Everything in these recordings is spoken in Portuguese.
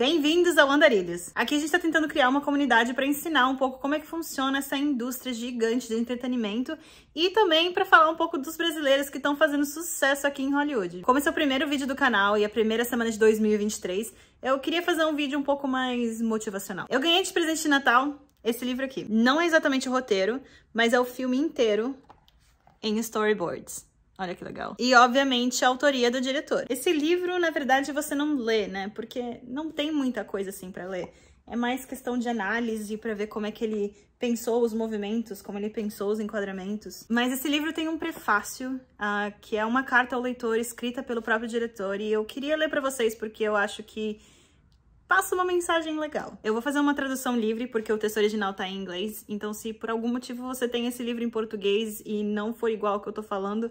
Bem-vindos ao Andarilhos! Aqui a gente tá tentando criar uma comunidade para ensinar um pouco como é que funciona essa indústria gigante de entretenimento e também para falar um pouco dos brasileiros que estão fazendo sucesso aqui em Hollywood. Como esse é o primeiro vídeo do canal e a primeira semana de 2023, eu queria fazer um vídeo um pouco mais motivacional. Eu ganhei de presente de Natal esse livro aqui. Não é exatamente o roteiro, mas é o filme inteiro em storyboards. Olha que legal. E, obviamente, a autoria do diretor. Esse livro, na verdade, você não lê, né? Porque não tem muita coisa assim pra ler. É mais questão de análise pra ver como é que ele pensou os movimentos, como ele pensou os enquadramentos. Mas esse livro tem um prefácio, que é uma carta ao leitor escrita pelo próprio diretor. E eu queria ler pra vocês porque eu acho que passa uma mensagem legal. Eu vou fazer uma tradução livre porque o texto original tá em inglês. Então, se por algum motivo você tem esse livro em português e não for igual ao que eu tô falando,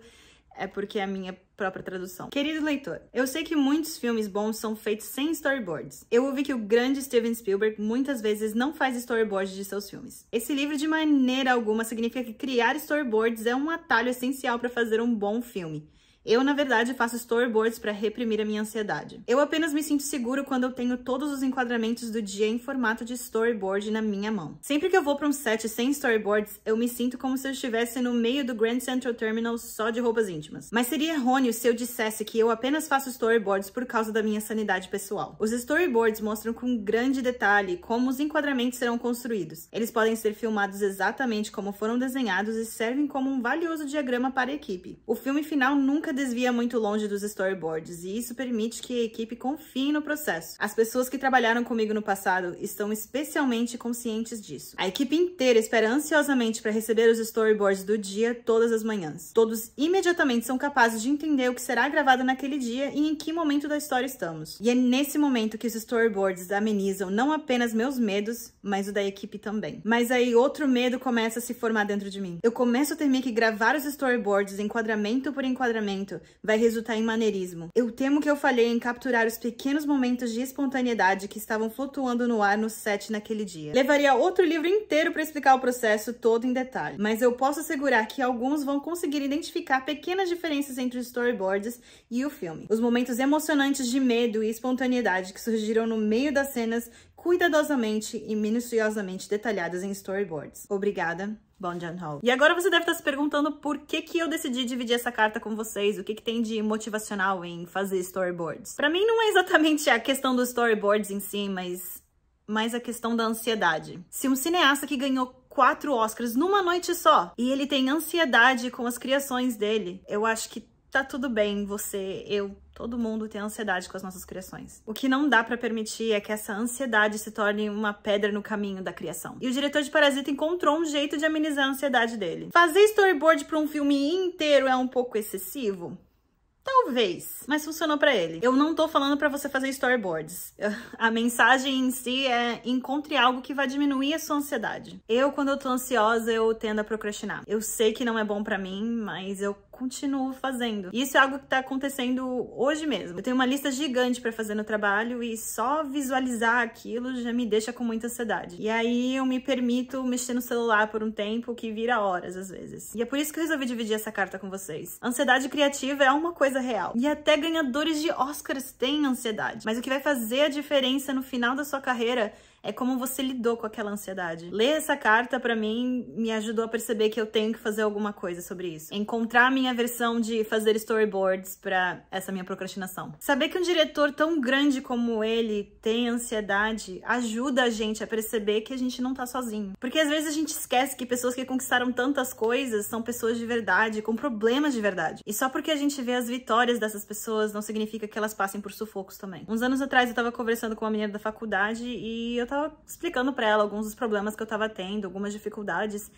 é porque é a minha própria tradução. Querido leitor, eu sei que muitos filmes bons são feitos sem storyboards. Eu ouvi que o grande Steven Spielberg muitas vezes não faz storyboards de seus filmes. Esse livro de maneira alguma significa que criar storyboards é um atalho essencial para fazer um bom filme. Eu, na verdade, faço storyboards para reprimir a minha ansiedade. Eu apenas me sinto seguro quando eu tenho todos os enquadramentos do dia em formato de storyboard na minha mão. Sempre que eu vou para um set sem storyboards, eu me sinto como se eu estivesse no meio do Grand Central Terminal só de roupas íntimas. Mas seria errôneo se eu dissesse que eu apenas faço storyboards por causa da minha sanidade pessoal. Os storyboards mostram com grande detalhe como os enquadramentos serão construídos. Eles podem ser filmados exatamente como foram desenhados e servem como um valioso diagrama para a equipe. O filme final nunca desvia muito longe dos storyboards e isso permite que a equipe confie no processo. As pessoas que trabalharam comigo no passado estão especialmente conscientes disso. A equipe inteira espera ansiosamente para receber os storyboards do dia todas as manhãs. Todos imediatamente são capazes de entender o que será gravado naquele dia e em que momento da história estamos. E é nesse momento que os storyboards amenizam não apenas meus medos, mas o da equipe também. Mas aí outro medo começa a se formar dentro de mim. Eu começo a temer que gravar os storyboards enquadramento por enquadramento vai resultar em maneirismo. Eu temo que eu falhei em capturar os pequenos momentos de espontaneidade que estavam flutuando no ar no set naquele dia. Levaria outro livro inteiro para explicar o processo todo em detalhe, mas eu posso assegurar que alguns vão conseguir identificar pequenas diferenças entre os storyboards e o filme. Os momentos emocionantes de medo e espontaneidade que surgiram no meio das cenas cuidadosamente e minuciosamente detalhadas em storyboards. Obrigada. Bom Joon-ho. E agora você deve estar se perguntando por que eu decidi dividir essa carta com vocês, o que tem de motivacional em fazer storyboards. Pra mim não é exatamente a questão dos storyboards em si, mas a questão da ansiedade. Se um cineasta que ganhou 4 Oscars numa noite só, e ele tem ansiedade com as criações dele, eu acho que tá tudo bem você, eu, todo mundo tem ansiedade com as nossas criações. O que não dá pra permitir é que essa ansiedade se torne uma pedra no caminho da criação. E o diretor de Parasita encontrou um jeito de amenizar a ansiedade dele. Fazer storyboard pra um filme inteiro é um pouco excessivo? Talvez, mas funcionou pra ele. Eu não tô falando pra você fazer storyboards. A mensagem em si é: encontre algo que vai diminuir a sua ansiedade. Quando eu tô ansiosa, eu tendo a procrastinar. Eu sei que não é bom pra mim, mas eu continuo fazendo. E isso é algo que tá acontecendo hoje mesmo. Eu tenho uma lista gigante pra fazer no trabalho e só visualizar aquilo já me deixa com muita ansiedade. E aí eu me permito mexer no celular por um tempo que vira horas às vezes. E é por isso que eu resolvi dividir essa carta com vocês. Ansiedade criativa é uma coisa real. E até ganhadores de Oscars têm ansiedade. Mas o que vai fazer a diferença no final da sua carreira é como você lidou com aquela ansiedade. Ler essa carta, pra mim, me ajudou a perceber que eu tenho que fazer alguma coisa sobre isso. Encontrar a minha versão de fazer storyboards pra essa minha procrastinação. Saber que um diretor tão grande como ele tem ansiedade ajuda a gente a perceber que a gente não tá sozinho. Porque às vezes a gente esquece que pessoas que conquistaram tantas coisas são pessoas de verdade, com problemas de verdade. E só porque a gente vê as vitórias dessas pessoas não significa que elas passem por sufocos também. Uns anos atrás eu tava conversando com uma menina da faculdade e eu tava explicando pra ela alguns dos problemas que eu tava tendo, algumas dificuldades.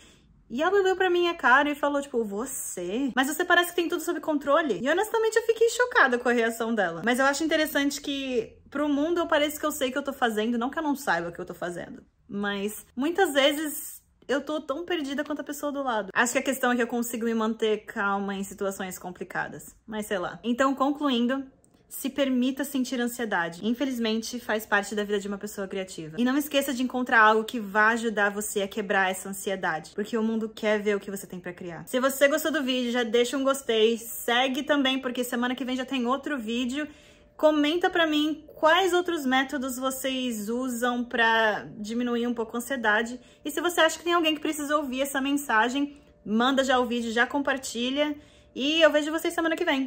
E ela olhou pra minha cara e falou, tipo, você? Mas você parece que tem tudo sob controle. E honestamente eu fiquei chocada com a reação dela. Mas eu acho interessante que pro mundo eu pareço que eu sei o que eu tô fazendo, não que eu não saiba o que eu tô fazendo. Mas muitas vezes eu tô tão perdida quanto a pessoa do lado. Acho que a questão é que eu consigo me manter calma em situações complicadas. Mas sei lá. Então, concluindo, se permita sentir ansiedade. Infelizmente, faz parte da vida de uma pessoa criativa. E não esqueça de encontrar algo que vá ajudar você a quebrar essa ansiedade, porque o mundo quer ver o que você tem pra criar. Se você gostou do vídeo, já deixa um gostei, segue também, porque semana que vem já tem outro vídeo. Comenta pra mim quais outros métodos vocês usam pra diminuir um pouco a ansiedade. E se você acha que tem alguém que precisa ouvir essa mensagem, manda já o vídeo, já compartilha. E eu vejo vocês semana que vem.